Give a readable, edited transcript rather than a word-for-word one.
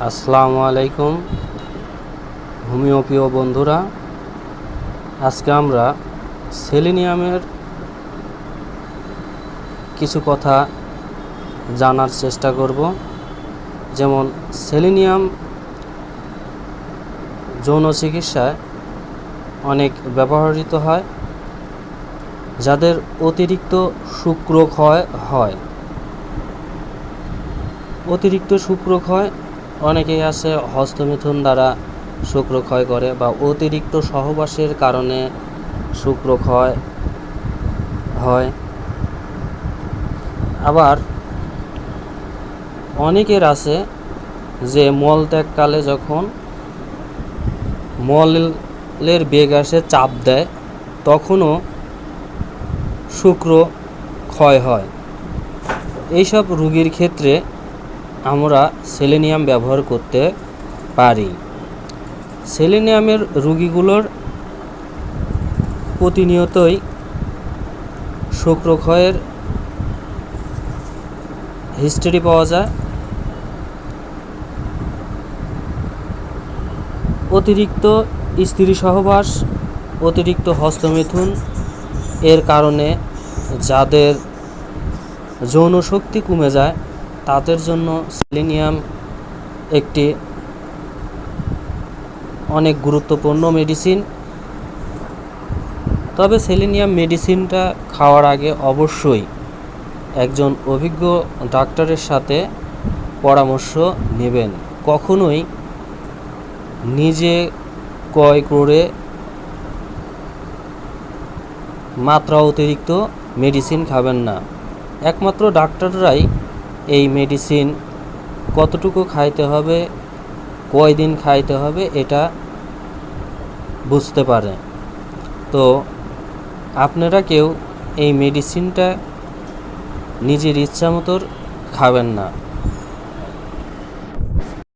আসসালামু আলাইকুম হোমিওপ্যাথি বন্ধুরা, আজকে আমরা সেলেনিয়ামের কিছু কথা জানার চেষ্টা করব। যেমন সেলেনিয়াম যৌন চিকিৎসায় অনেক ব্যবহৃত হয়। যাদের অতিরিক্ত শুক্রক্ষয় হয়, অতিরিক্ত শুক্রক্ষয় অনেকেই আছে হস্তমিথুন দ্বারা শুক্রক্ষয় করে বা অতিরিক্ত সহবাসের কারণে শুক্রক্ষয় হয়। আবার অনেকের আছে যে মলত্যাগকালে যখন মলের বেগ আসে চাপ দেয় তখনও শুক্র ক্ষয় হয়। এইসব রোগীর ক্ষেত্রে আমরা সেলেনিয়াম ব্যবহার করতে পারি। সেলেনিয়ামের রোগীগুলোর প্রতিনিয়তই শুক্রক্ষয়ের হিস্ট্রি পাওয়া যায়। অতিরিক্ত স্ত্রী সহবাস, অতিরিক্ত হস্তমিথুন এর কারণে যাদের যৌন শক্তি কমে যায় তাদের জন্য সেলেনিয়াম একটি অনেক গুরুত্বপূর্ণ মেডিসিন। তবে সেলেনিয়াম মেডিসিনটা খাওয়ার আগে অবশ্যই একজন অভিজ্ঞ ডাক্তারের সাথে পরামর্শ নেবেন। কখনোই নিজে ক্রয় করে মাত্রা অতিরিক্ত মেডিসিন খাবেন না। একমাত্র ডাক্তাররাই এই মেডিসিন কতটুকু খাইতে হবে, কয়দিন খাইতে হবে এটা বুঝতে পারে। তো আপনারা কেউ এই মেডিসিনটা নিজের ইচ্ছা মতো খাবেন না।